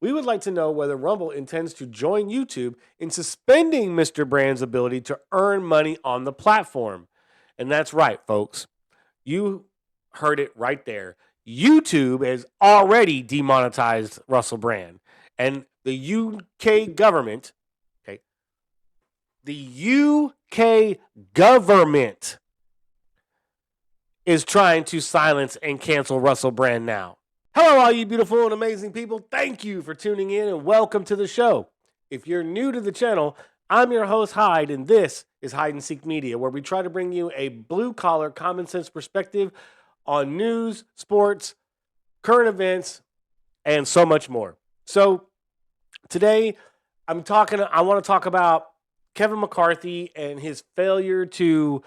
We would like to know whether Rumble intends to join YouTube in suspending Mr. Brand's ability to earn money on the platform. And that's right, folks. You heard it right there. YouTube has already demonetized Russell Brand. And the UK government, okay, the UK government is trying to silence and cancel Russell Brand now. Hello, all you beautiful and amazing people. Thank you for tuning in and welcome to the show. If you're new to the channel, I'm your host, Hyde, and this is Hide and Seek Media, where we try to bring you a blue-collar, common-sense perspective on news, sports, current events, and so much more. So today, I want to talk about Kevin McCarthy and his failure to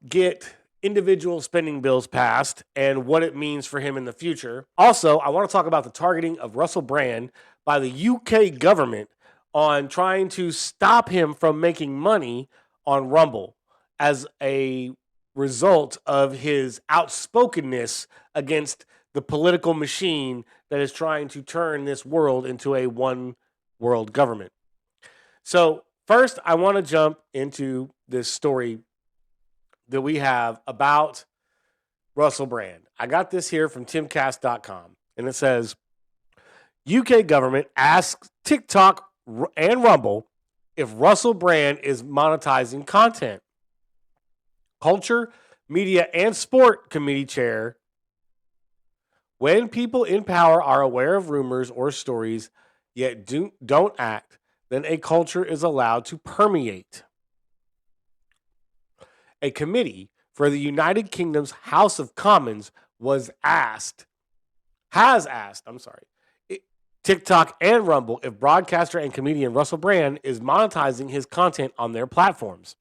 get individual spending bills passed and what it means for him in the future. Also, I want to talk about the targeting of Russell Brand by the UK government on trying to stop him from making money on Rumble as a result of his outspokenness against the political machine that is trying to turn this world into a one world government. So first, I want to jump into this story that we have about Russell Brand. I got this here from timcast.com, and it says, UK government asks TikTok and Rumble if Russell Brand is monetizing content. Culture, Media, and Sport Committee Chair. When people in power are aware of rumors or stories, yet don't act, then a culture is allowed to permeate. A committee for the United Kingdom's House of Commons has asked TikTok and Rumble if broadcaster and comedian Russell Brand is monetizing his content on their platforms.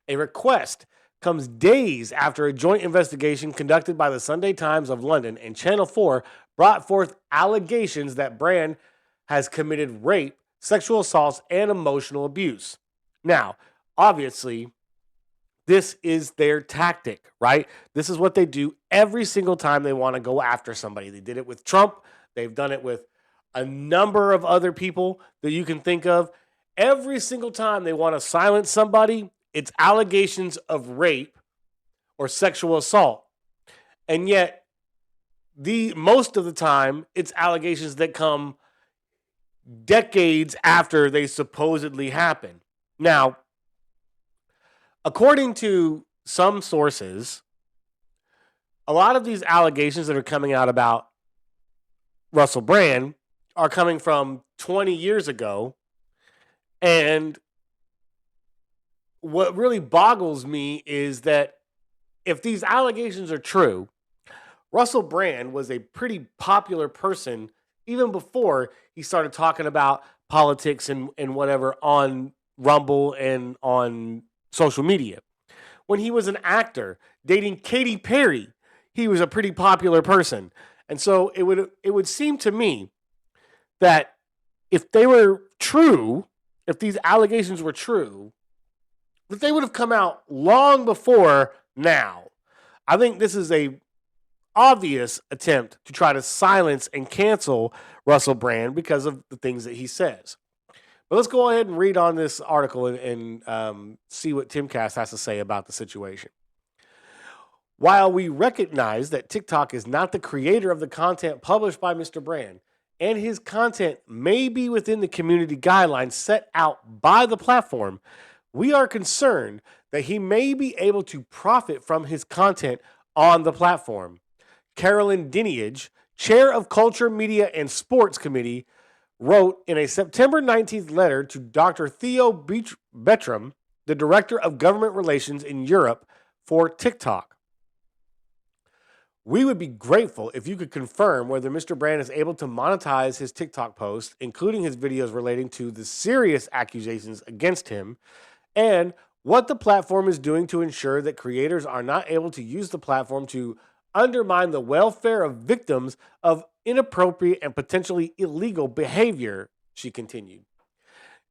A request comes days after a joint investigation conducted by the Sunday Times of London and Channel 4 brought forth allegations that Brand has committed rape, sexual assaults, and emotional abuse. Now, obviously, this is their tactic, right? This is what they do every single time they want to go after somebody. They did it with Trump. They've done it with a number of other people that you can think of. Every single time they want to silence somebody, it's allegations of rape or sexual assault. And yet, most of the time, it's allegations that come decades after they supposedly happen. Now, according to some sources, a lot of these allegations that are coming out about Russell Brand are coming from 20 years ago. And what really boggles me is that if these allegations are true, Russell Brand was a pretty popular person even before he started talking about politics and whatever on Rumble and on social media. When he was an actor dating Katy Perry, he was a pretty popular person. And so it would seem to me that if they were true, if these allegations were true, that they would have come out long before now. I think this is a obvious attempt to try to silence and cancel Russell Brand because of the things that he says. But let's go ahead and read on this article and see what Timcast has to say about the situation. While we recognize that TikTok is not the creator of the content published by Mr. Brand, and his content may be within the community guidelines set out by the platform, we are concerned that he may be able to profit from his content on the platform. Carolyn Diniage, chair of Culture, Media, and Sports Committee, wrote in a September 19th letter to Dr. Theo Bertram, the Director of Government Relations in Europe for TikTok. We would be grateful if you could confirm whether Mr. Brand is able to monetize his TikTok posts, including his videos relating to the serious accusations against him, and what the platform is doing to ensure that creators are not able to use the platform to undermine the welfare of victims of inappropriate and potentially illegal behavior, she continued.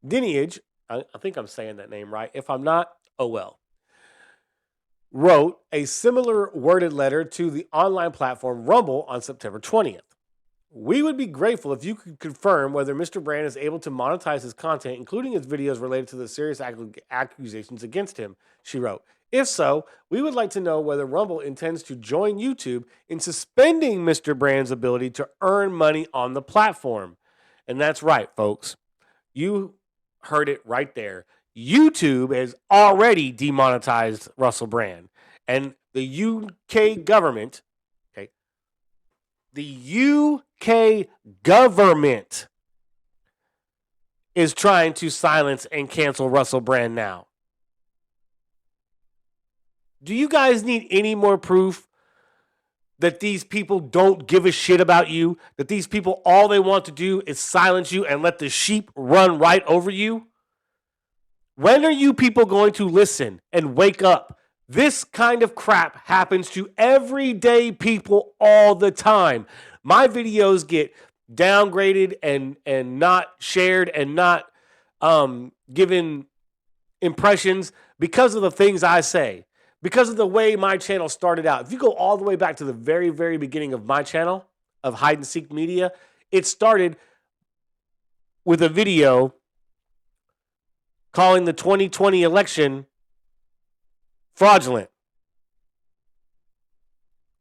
Diniage, I think I'm saying that name right. If I'm not, oh well, wrote a similar worded letter to the online platform Rumble on September 20th. We would be grateful if you could confirm whether Mr. Brand is able to monetize his content, including his videos related to the serious accusations against him, she wrote. If so, we would like to know whether Rumble intends to join YouTube in suspending Mr. Brand's ability to earn money on the platform. And that's right, folks. You heard it right there. YouTube has already demonetized Russell Brand. And the UK government, okay, the UK government is trying to silence and cancel Russell Brand now. Do you guys need any more proof that these people don't give a shit about you? That these people, all they want to do is silence you and let the sheep run right over you? When are you people going to listen and wake up? This kind of crap happens to everyday people all the time. My videos get downgraded and not shared and not given impressions because of the things I say, because of the way my channel started out. If you go all the way back to the very, very beginning of my channel, of Hide and Seek Media, it started with a video calling the 2020 election fraudulent.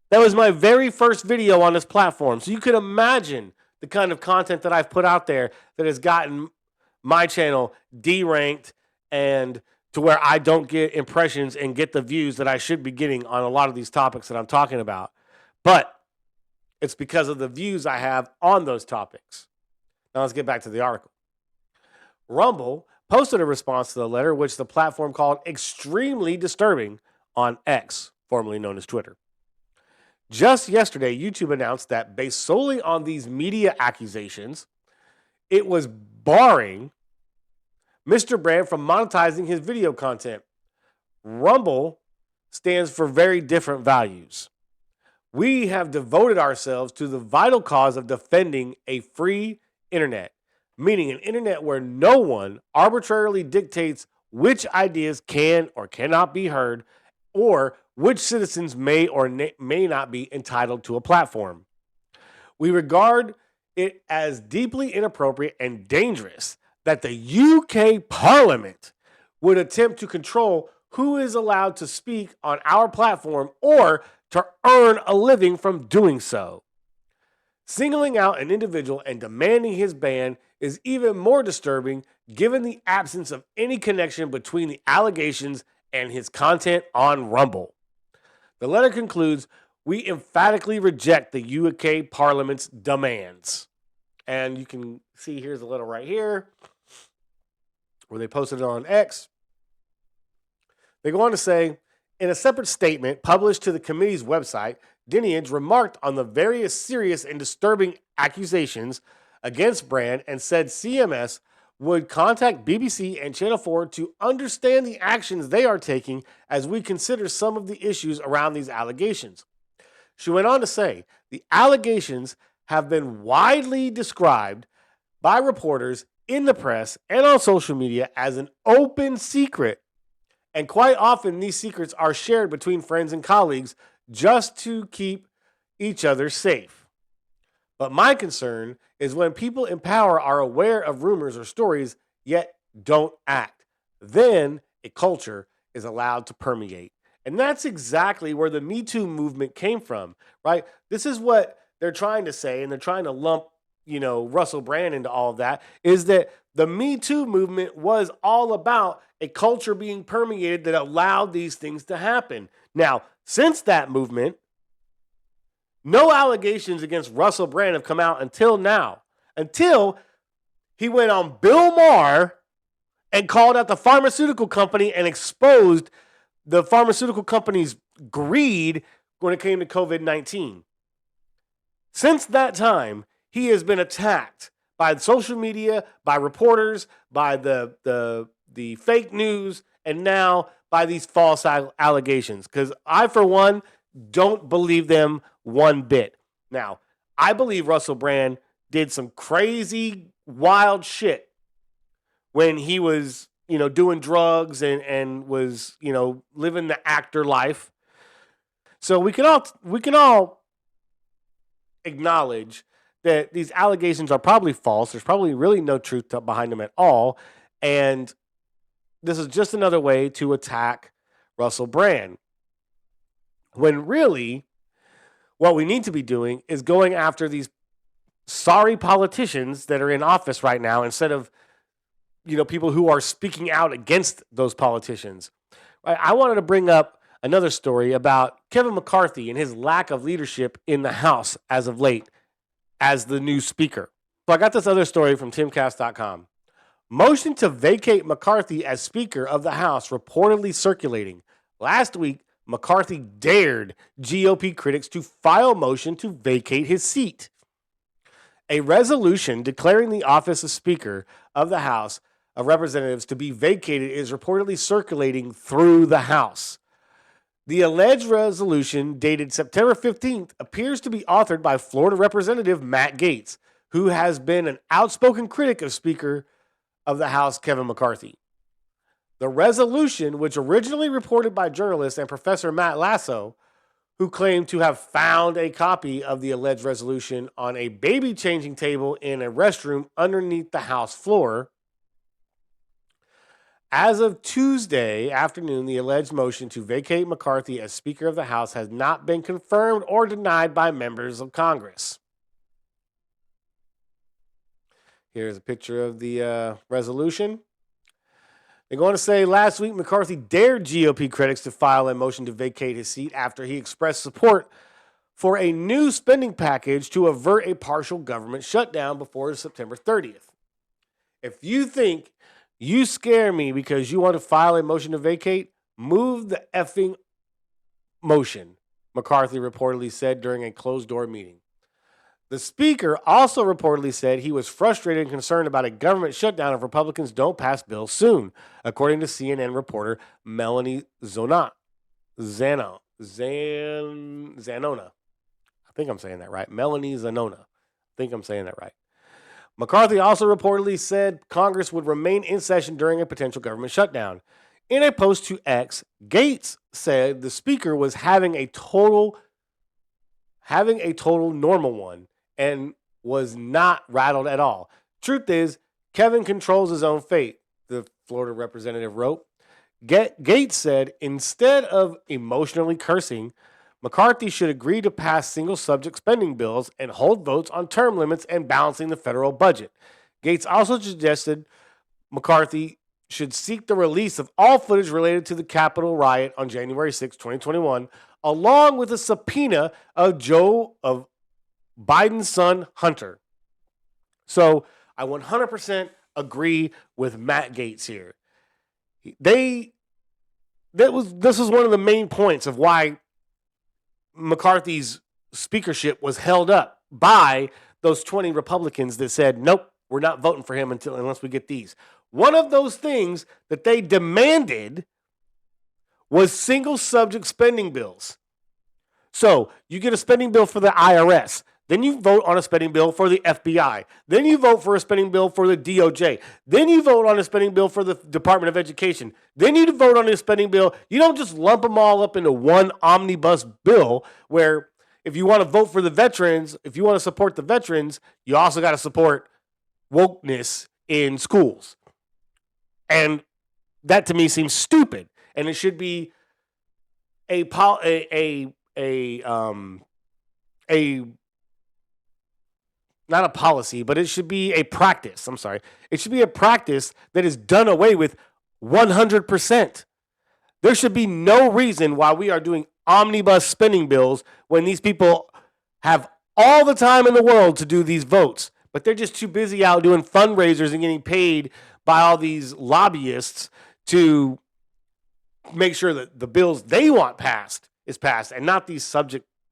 That was my very first video on this platform. So you can imagine the kind of content that I've put out there that has gotten my channel deranked and to where I don't get impressions and get the views that I should be getting on a lot of these topics that I'm talking about. But it's because of the views I have on those topics. Now let's get back to the article. Rumble posted a response to the letter, which the platform called extremely disturbing, on X, formerly known as Twitter. Just yesterday, YouTube announced that based solely on these media accusations, it was barring Mr. Brand from monetizing his video content. Rumble stands for very different values. We have devoted ourselves to the vital cause of defending a free internet, meaning an internet where no one arbitrarily dictates which ideas can or cannot be heard or which citizens may or may not be entitled to a platform. We regard it as deeply inappropriate and dangerous that the UK Parliament would attempt to control who is allowed to speak on our platform or to earn a living from doing so. Singling out an individual and demanding his ban is even more disturbing given the absence of any connection between the allegations and his content on Rumble. The letter concludes, we emphatically reject the UK Parliament's demands. And you can see here's a little right here where they posted it on X. They go on to say, in a separate statement published to the committee's website, Diniage remarked on the various serious and disturbing accusations against Brand and said CMS would contact BBC and Channel 4 to understand the actions they are taking as we consider some of the issues around these allegations. She went on to say, the allegations have been widely described by reporters in the press and on social media as an open secret. And quite often these secrets are shared between friends and colleagues just to keep each other safe. But my concern is when people in power are aware of rumors or stories, yet don't act. Then a culture is allowed to permeate. And that's exactly where the Me Too movement came from, right? This is what they're trying to say, and they're trying to lump, Russell Brand into all of that, is that the Me Too movement was all about a culture being permeated that allowed these things to happen. Now, since that movement, no allegations against Russell Brand have come out until now, until he went on Bill Maher and called out the pharmaceutical company and exposed the pharmaceutical company's greed when it came to COVID-19. Since that time, he has been attacked by social media, by reporters, by the fake news, and now by these false allegations. Because I, for one, don't believe them one bit. Now, I believe Russell Brand did some crazy, wild shit when he was, doing drugs and was, living the actor life. So we can all acknowledge that these allegations are probably false. There's probably really no truth behind them at all. And this is just another way to attack Russell Brand. When really, what we need to be doing is going after these sorry politicians that are in office right now instead of, people who are speaking out against those politicians. I wanted to bring up another story about Kevin McCarthy and his lack of leadership in the House as of late as the new speaker. So I got this other story from timcast.com. Motion to vacate McCarthy as Speaker of the House reportedly circulating. Last week, McCarthy dared GOP critics to file motion to vacate his seat. A resolution declaring the office of Speaker of the House of Representatives to be vacated is reportedly circulating through the House. The alleged resolution, dated September 15th, appears to be authored by Florida Representative Matt Gaetz, who has been an outspoken critic of Speaker of the House Kevin McCarthy. The resolution, which originally reported by journalist and Professor Matt Lasso, who claimed to have found a copy of the alleged resolution on a baby changing table in a restroom underneath the House floor. As of Tuesday afternoon, the alleged motion to vacate McCarthy as Speaker of the House has not been confirmed or denied by members of Congress. Here's a picture of the resolution. They're going to say last week McCarthy dared GOP critics to file a motion to vacate his seat after he expressed support for a new spending package to avert a partial government shutdown before September 30th. If you think you scare me because you want to file a motion to vacate, move the effing motion, McCarthy reportedly said during a closed-door meeting. The speaker also reportedly said he was frustrated and concerned about a government shutdown if Republicans don't pass bills soon, according to CNN reporter Melanie Zanona. I think I'm saying that right. Melanie Zanona. I think I'm saying that right. McCarthy also reportedly said Congress would remain in session during a potential government shutdown. In a post to X, Gaetz said the speaker was having a total normal one and was not rattled at all. Truth is, Kevin controls his own fate, the Florida representative wrote. Gaetz said instead of emotionally cursing, McCarthy should agree to pass single-subject spending bills and hold votes on term limits and balancing the federal budget. Gaetz also suggested McCarthy should seek the release of all footage related to the Capitol riot on January 6, 2021, along with a subpoena of Biden's son, Hunter. So I 100% agree with Matt Gaetz here. This was one of the main points of why McCarthy's speakership was held up by those 20 Republicans that said, nope, we're not voting for him unless we get these. One of those things that they demanded was single subject spending bills. So you get a spending bill for the IRS. Then you vote on a spending bill for the FBI. Then you vote for a spending bill for the DOJ. Then you vote on a spending bill for the Department of Education. Then you vote on a spending bill. You don't just lump them all up into one omnibus bill where if you want to vote for the veterans, if you want to support the veterans, you also got to support wokeness in schools. And that to me seems stupid. And it should be not a policy, but it should be a practice. I'm sorry. It should be a practice that is done away with 100%. There should be no reason why we are doing omnibus spending bills when these people have all the time in the world to do these votes, but they're just too busy out doing fundraisers and getting paid by all these lobbyists to make sure that the bills they want passed is passed and not these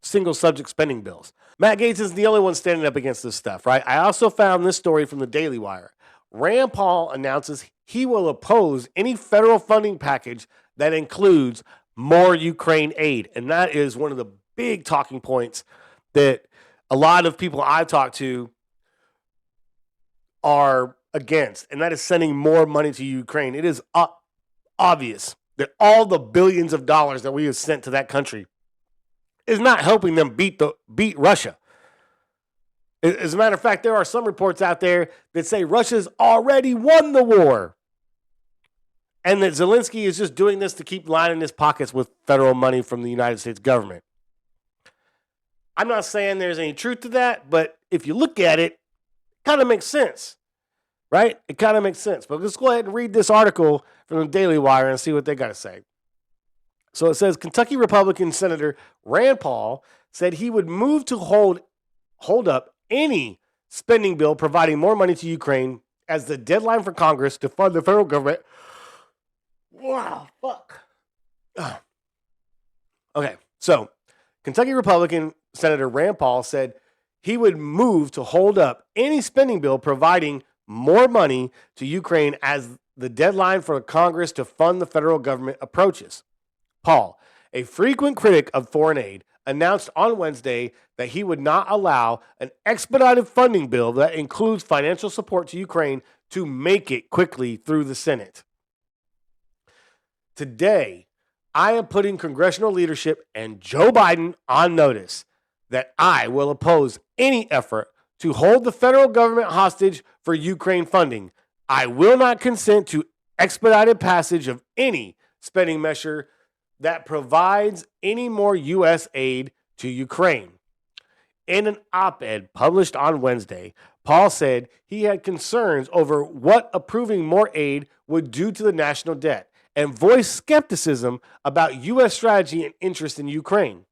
single subject spending bills. Matt Gaetz isn't the only one standing up against this stuff, right? I also found this story from the Daily Wire. Rand Paul announces he will oppose any federal funding package that includes more Ukraine aid. And that is one of the big talking points that a lot of people I talk to are against, and that is sending more money to Ukraine. It is obvious that all the billions of dollars that we have sent to that country is not helping them beat Russia. As a matter of fact, there are some reports out there that say Russia's already won the war and that Zelensky is just doing this to keep lining his pockets with federal money from the United States government. I'm not saying there's any truth to that, but if you look at it, it kind of makes sense, right? It kind of makes sense. But let's go ahead and read this article from the Daily Wire and see what they got to say. So it says Kentucky Republican Senator Rand Paul said he would move to hold up any spending bill providing more money to Ukraine as the deadline for Congress to fund the federal government. Wow, fuck. Okay, so Kentucky Republican Senator Rand Paul said he would move to hold up any spending bill providing more money to Ukraine as the deadline for Congress to fund the federal government approaches. Paul, a frequent critic of foreign aid, announced on Wednesday that he would not allow an expedited funding bill that includes financial support to Ukraine to make it quickly through the Senate. Today, I am putting congressional leadership and Joe Biden on notice that I will oppose any effort to hold the federal government hostage for Ukraine funding. I will not consent to expedited passage of any spending measure that provides any more U.S. aid to Ukraine. In an op-ed published on Wednesday, Paul said he had concerns over what approving more aid would do to the national debt and voiced skepticism about U.S. strategy and interest in Ukraine.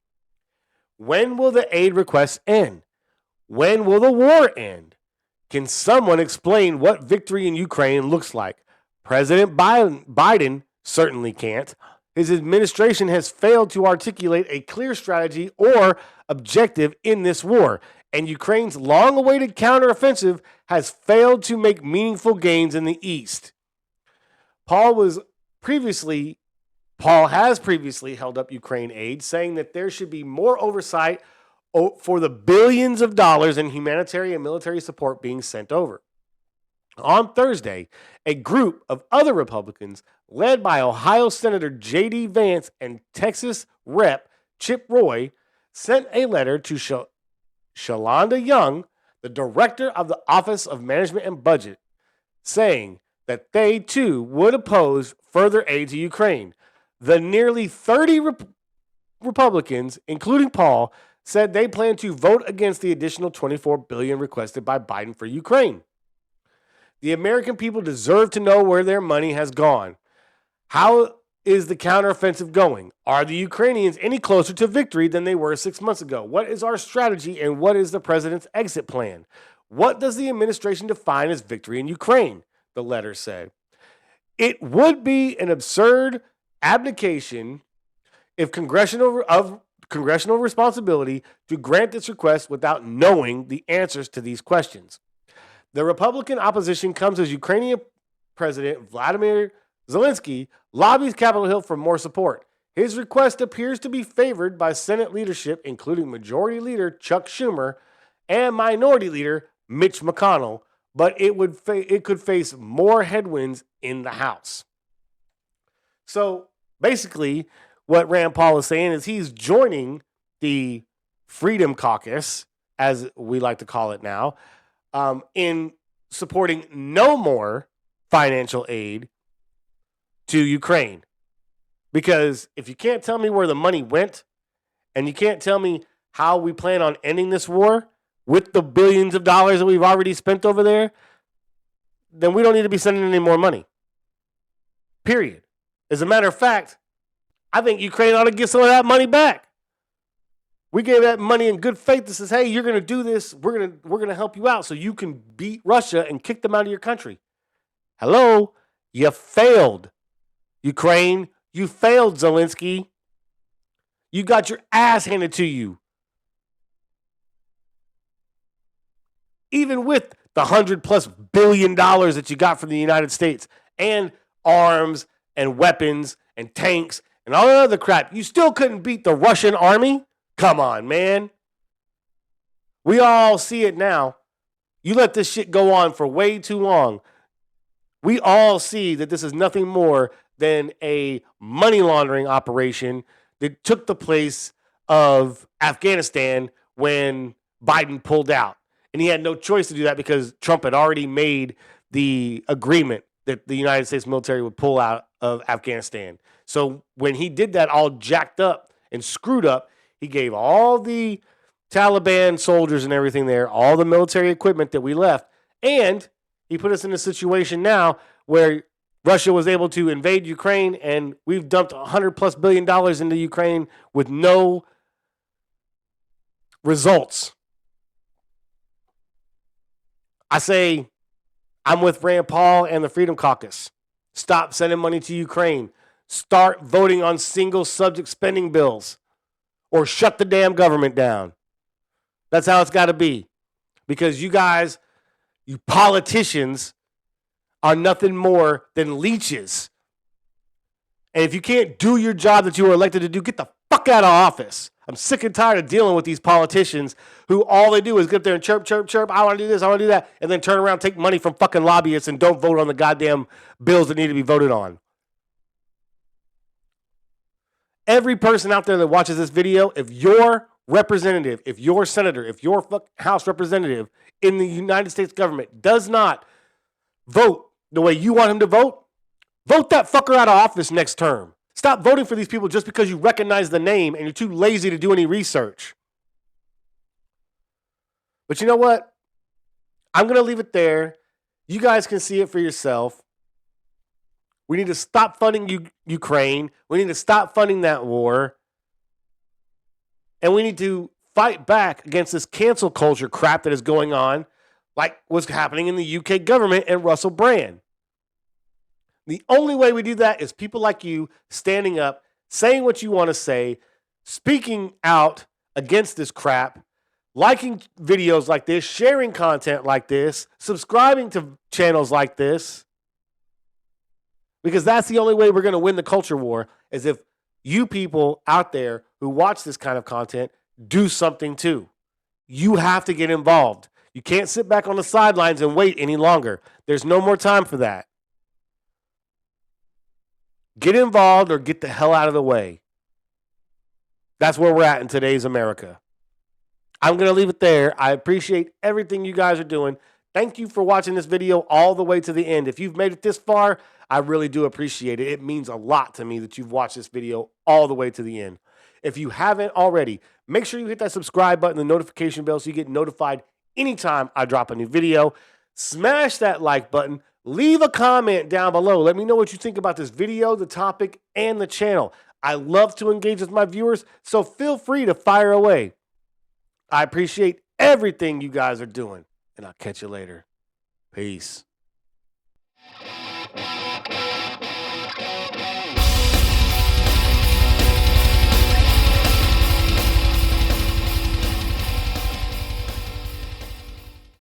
When will the aid requests end? When will the war end? Can someone explain what victory in Ukraine looks like? President Biden certainly can't. His administration has failed to articulate a clear strategy or objective in this war, and Ukraine's long-awaited counteroffensive has failed to make meaningful gains in the East. Paul has previously held up Ukraine aid, saying that there should be more oversight for the billions of dollars in humanitarian and military support being sent over. On Thursday, a group of other Republicans, led by Ohio Senator J.D. Vance and Texas Rep. Chip Roy, sent a letter to Shalonda Young, the director of the Office of Management and Budget, saying that they too would oppose further aid to Ukraine. The nearly 30 Republicans, including Paul, said they plan to vote against the additional $24 billion requested by Biden for Ukraine. The American people deserve to know where their money has gone. How is the counteroffensive going? Are the Ukrainians any closer to victory than they were 6 months ago? What is our strategy and what is the president's exit plan? What does the administration define as victory in Ukraine? The letter said. It would be an absurd abdication of congressional responsibility to grant this request without knowing the answers to these questions. The Republican opposition comes as Ukrainian President Vladimir Zelensky lobbies Capitol Hill for more support. His request appears to be favored by Senate leadership, including Majority Leader Chuck Schumer and Minority Leader Mitch McConnell, but it could face more headwinds in the House. So basically, what Rand Paul is saying is he's joining the Freedom Caucus, as we like to call it now, in supporting no more financial aid to Ukraine. Because if you can't tell me where the money went, and you can't tell me how we plan on ending this war with the billions of dollars that we've already spent over there, then we don't need to be sending any more money. Period. As a matter of fact, I think Ukraine ought to get some of that money back. We gave that money in good faith that says, hey, you're going to do this. We're going to help you out so you can beat Russia and kick them out of your country. Hello? You failed, Ukraine. You failed, Zelensky. You got your ass handed to you. Even with the $100+ billion that you got from the United States and arms and weapons and tanks and all that other crap, you still couldn't beat the Russian army? Come on, man. We all see it now. You let this shit go on for way too long. We all see that this is nothing more than a money laundering operation that took the place of Afghanistan when Biden pulled out. And he had no choice to do that because Trump had already made the agreement that the United States military would pull out of Afghanistan. So when he did that all jacked up and screwed up, he gave all the Taliban soldiers and everything there, all the military equipment that we left. And he put us in a situation now where Russia was able to invade Ukraine, and we've dumped $100+ billion into Ukraine with no results. I say I'm with Rand Paul and the Freedom Caucus. Stop sending money to Ukraine. Start voting on single subject spending bills or shut the damn government down. That's how it's got to be. Because you guys, you politicians, are nothing more than leeches. And if you can't do your job that you were elected to do, get the fuck out of office. I'm sick and tired of dealing with these politicians who all they do is get up there and chirp, chirp, chirp. I want to do this, I want to do that. And then turn around, take money from fucking lobbyists and don't vote on the goddamn bills that need to be voted on. Every person out there that watches this video, if your representative, if your senator, if your House representative in the United States government does not vote the way you want him to vote, vote that fucker out of office next term. Stop voting for these people just because you recognize the name and you're too lazy to do any research. But you know what? I'm going to leave it there. You guys can see it for yourself. We need to stop funding Ukraine. We need to stop funding that war. And we need to fight back against this cancel culture crap that is going on, like what's happening in the UK government and Russell Brand. The only way we do that is people like you standing up, saying what you want to say, speaking out against this crap, liking videos like this, sharing content like this, subscribing to channels like this. Because that's the only way we're going to win the culture war, is if you people out there who watch this kind of content do something too. You have to get involved. You can't sit back on the sidelines and wait any longer. There's no more time for that. Get involved or get the hell out of the way. That's where we're at in today's America. I'm going to leave it there. I appreciate everything you guys are doing. Thank you for watching this video all the way to the end. If you've made it this far, I really do appreciate it. It means a lot to me that you've watched this video all the way to the end. If you haven't already, make sure you hit that subscribe button, the notification bell, so you get notified anytime I drop a new video. Smash that like button. Leave a comment down below. Let me know what you think about this video, the topic, and the channel. I love to engage with my viewers, so feel free to fire away. I appreciate everything you guys are doing, and I'll catch you later. Peace.